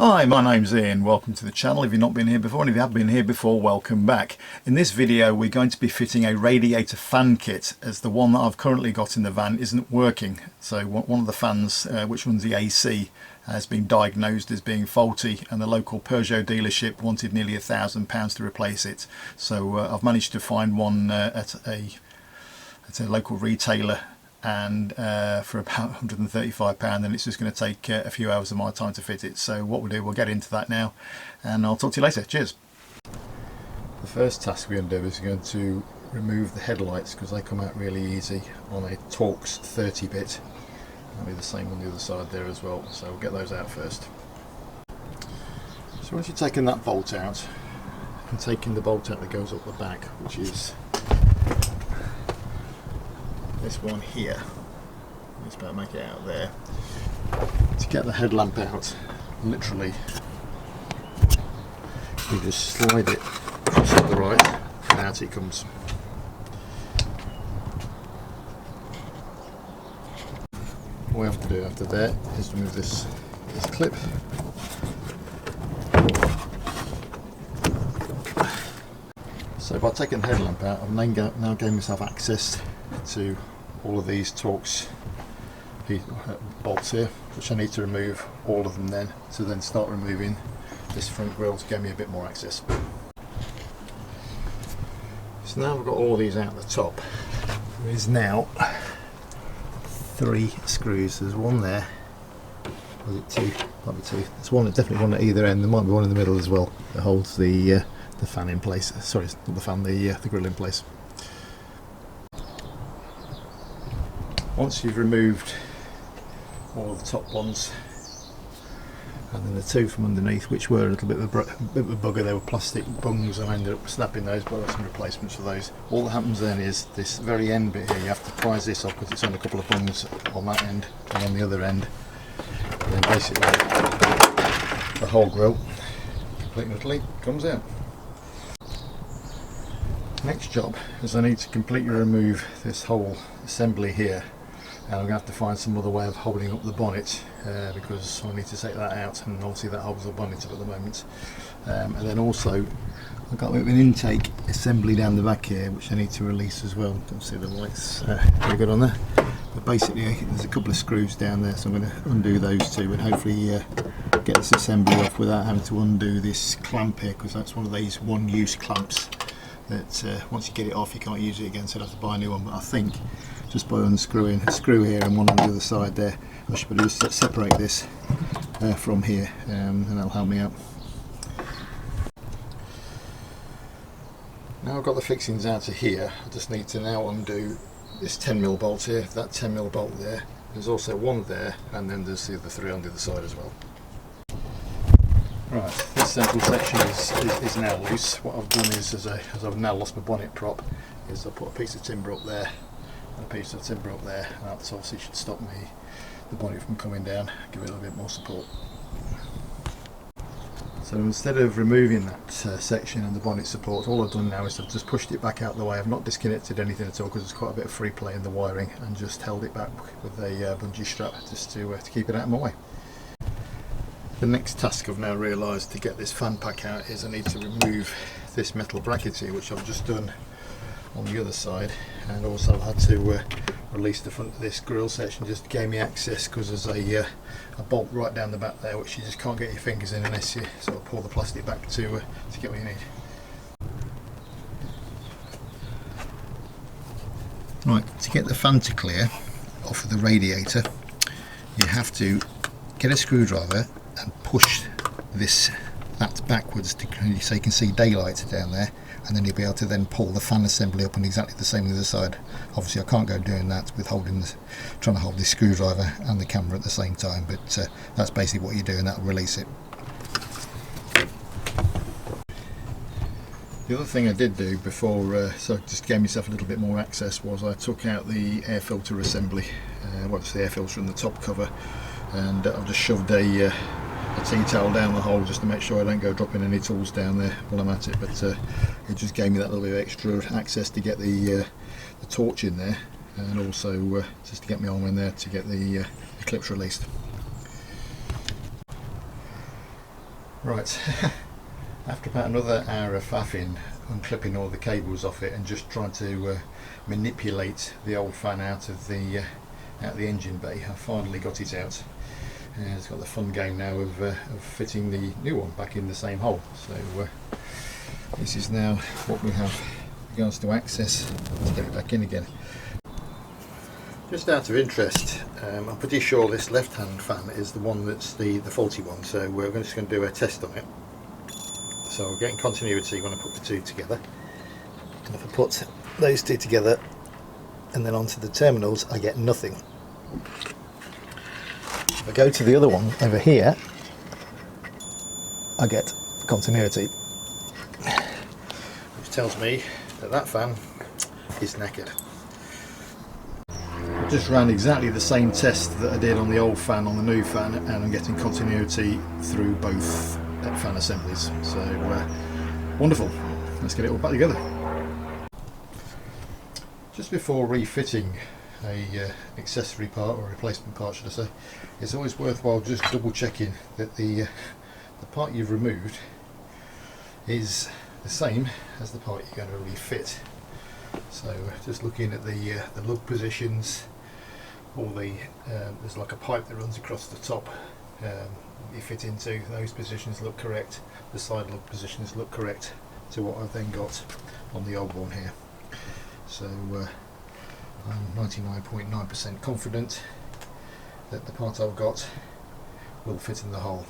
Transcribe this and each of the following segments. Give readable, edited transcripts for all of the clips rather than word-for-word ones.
Hi, my name's Ian. Welcome to the channel. If you've not been here before, and if you have been here before, welcome back. In this video we're going to be fitting a radiator fan kit, as the one that I've currently got in the van isn't working. So one of the fans, which runs the AC, has been diagnosed as being faulty, and the local Peugeot dealership wanted nearly £1,000 to replace it. So I've managed to find one at a local retailer, and for about £135, and it's just going to take a few hours of my time to fit it. So what we'll do, we'll get into that now, and I'll talk to you later. Cheers. The first task we're going to do is going to remove the headlights, because they come out really easy on a Torx 30-bit. That'll be the same on the other side there as well, so we'll get those out first. So once you've taken that bolt out, and taking the bolt out that goes up the back, which is this one here, just about to make it out there. To get the headlamp out, literally you just slide it across to the right and out it comes. What we have to do after that is remove this clip. So by taking the headlamp out, I've now gained myself access to all of these Torx bolts here, which I need to remove all of them then, to then start removing this front grille to give me a bit more access. So now I've got all these out the top, there is now 3 screws. There's one there, was it 2? Might be 2. There's one, definitely one at either end. There might be one in the middle as well that holds the fan in place. Sorry, not the fan, the grille in place. Once you've removed all of the top ones, and then the 2 from underneath, which were a little bit of a bugger, they were plastic bungs, and I ended up snapping those, but there's some replacements for those. All that happens then is this very end bit here, you have to prise this off because it's on a couple of bungs on that end and on the other end, and then basically the whole grille completely comes out. Next job is I need to completely remove this whole assembly here, and I'm going to have to find some other way of holding up the bonnet, because I need to take that out, and obviously that holds the bonnet up at the moment. And then also I've got a bit of an intake assembly down the back here which I need to release as well. Don't see the lights very good on there, but basically there's a couple of screws down there, so I'm going to undo those 2 and hopefully get this assembly off without having to undo this clamp here, because that's one of these one-use clamps that once you get it off you can't use it again, so I'll have to buy a new one. But I think just by unscrewing a screw here and one on the other side there, I should be able to separate this from here, and that'll help me out. Now I've got the fixings out of here, I just need to now undo this 10mm bolt here, that 10mm bolt there. There's also one there, and then there's the other 3 on the other side as well. Right, this central section is now loose. What I've done is, as I've now lost my bonnet prop, is I put a piece of timber up there and a piece of timber up there, and that obviously should stop the bonnet from coming down, give it a little bit more support. So instead of removing that section and the bonnet support, all I've done now is I've just pushed it back out the way. I've not disconnected anything at all, because there's quite a bit of free play in the wiring, and just held it back with a bungee strap just to keep it out of my way. The next task I've now realised to get this fan pack out is I need to remove this metal bracket here, which I've just done on the other side, and also I've had to release the front of this grille section just to gain me access, because there's a bolt right down the back there which you just can't get your fingers in unless you sort of pull the plastic back to get what you need. Right, to get the fan to clear off of the radiator, you have to get a screwdriver and push that backwards so you can see daylight down there, and then you'll be able to then pull the fan assembly up on exactly the same on the other side. Obviously I can't go doing that with trying to hold this screwdriver and the camera at the same time, but that's basically what you do, and that'll release it. The other thing I did do before, so just gave myself a little bit more access, was I took out the air filter assembly, what's the air filter in the top cover, and I've just shoved a tea towel down the hole just to make sure I don't go dropping any tools down there while I'm at it. But it just gave me that little bit of extra access to get the torch in there, and also just to get my arm in there to get the clips released. Right, after about another hour of faffing, unclipping all the cables off it and just trying to manipulate the old fan out of the engine bay, I finally got it out. It's got the fun game now of fitting the new one back in the same hole. So this is now what we have regards to access to get it back in again. Just out of interest, I'm pretty sure this left hand fan is the one that's the faulty one, so we're just going to do a test on it. So we're getting continuity when I put the two together, and if I put those two together and then onto the terminals, I get nothing. If I go to the other one over here, I get continuity, which tells me that that fan is knackered. Just ran exactly the same test that I did on the old fan on the new fan, and I'm getting continuity through both fan assemblies. So wonderful. Let's get it all back together. Just before refitting a accessory part, or replacement part should I say, it's always worthwhile just double checking that the part you've removed is the same as the part you're going to refit. So just looking at the lug positions, all the there's like a pipe that runs across the top, you fit into those positions look correct, the side lug positions look correct to what I've then got on the old one here. So I'm 99.9% confident that the part I've got will fit in the hole.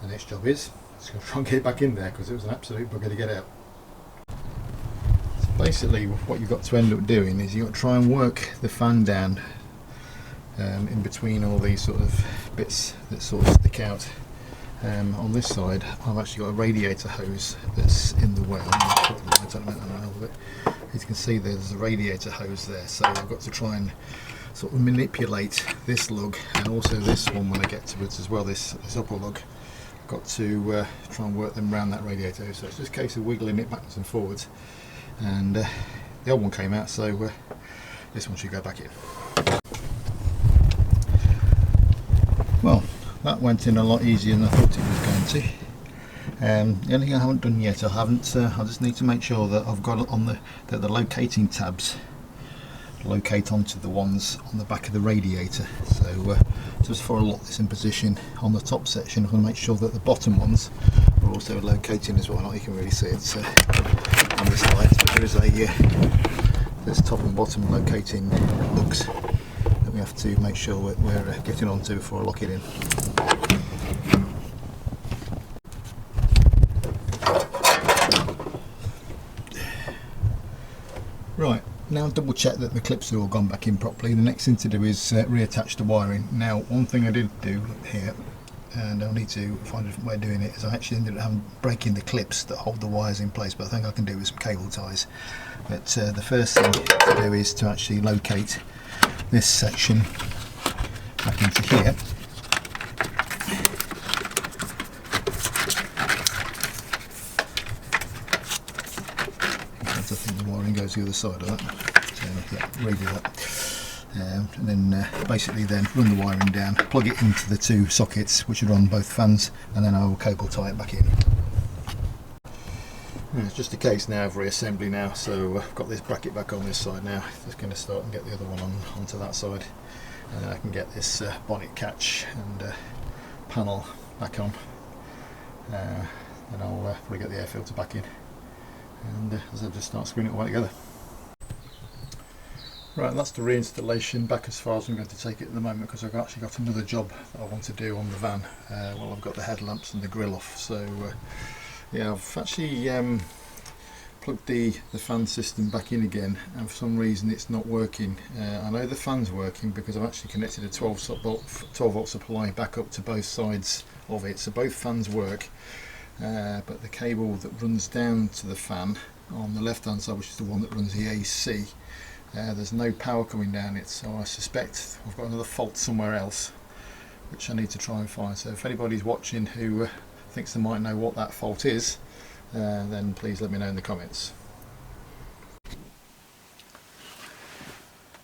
The next job is just going to try and get it back in there, because it was an absolute bugger to get out. Basically what you've got to end up doing is you've got to try and work the fan down in between all these sort of bits that sort of stick out. On this side I've actually got a radiator hose that's in the way. As you can see, there's a radiator hose there, so I've got to try and sort of manipulate this lug and also this one when I get to it as well, this upper lug. I've got to try and work them around that radiator hose, so it's just a case of wiggling it backwards and forwards. And the old one came out, so this one should go back in. Well, that went in a lot easier than I thought it was going to. The only thing I haven't done yet, I just need to make sure that I've got it on the locating tabs locate onto the ones on the back of the radiator. So just before I lock this in position on the top section, I'm going to make sure that the bottom ones are also locating as well. Not you can really see it on this light, but there is there's top and bottom locating lugs that we have to make sure we're getting onto before I lock it in. Right, now double check that the clips have all gone back in properly. The next thing to do is reattach the wiring. Now, one thing I did do here, and I'll need to find a different way of doing it, is I actually ended up breaking the clips that hold the wires in place, but I think I can do with some cable ties. But the first thing to do is to actually locate this section back into here. I think the wiring goes the other side of that, so yeah, redo that. And then basically then run the wiring down, plug it into the two sockets which are on both fans, and then I will cable tie it back in. It's just a case now of reassembly now, so I've got this bracket back on this side now. Just going to start and get the other one onto that side, and then I can get this bonnet catch and panel back on, and I'll probably get the air filter back in, and as I just start screwing it all together. Right, that's the reinstallation back as far as I'm going to take it at the moment, because I've actually got another job that I want to do on the van while I've got the headlamps and the grille off. So yeah, I've actually plugged the fan system back in again, and for some reason it's not working. I know the fan's working because I've actually connected a 12 volt supply back up to both sides of it, so both fans work, but the cable that runs down to the fan on the left hand side, which is the one that runs the AC, there's no power coming down it, so I suspect I've got another fault somewhere else which I need to try and find. So if anybody's watching who thinks they might know what that fault is, then please let me know in the comments.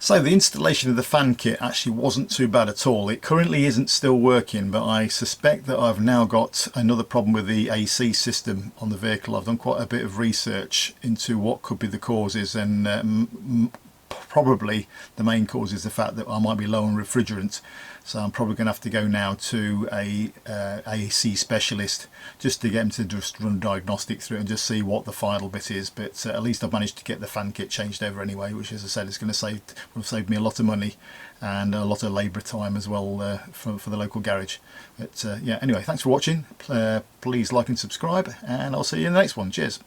So the installation of the fan kit actually wasn't too bad at all. It currently isn't still working, but I suspect that I've now got another problem with the AC system on the vehicle. I've done quite a bit of research into what could be the causes, and probably the main cause is the fact that I might be low on refrigerant. So I'm probably going to have to go now to a AC specialist just to get him to just run a diagnostic through it and just see what the final bit is. But at least I've managed to get the fan kit changed over anyway, which, as I said, is going to save me a lot of money and a lot of labour time as well for the local garage. But yeah, anyway, thanks for watching. Please like and subscribe, and I'll see you in the next one. Cheers.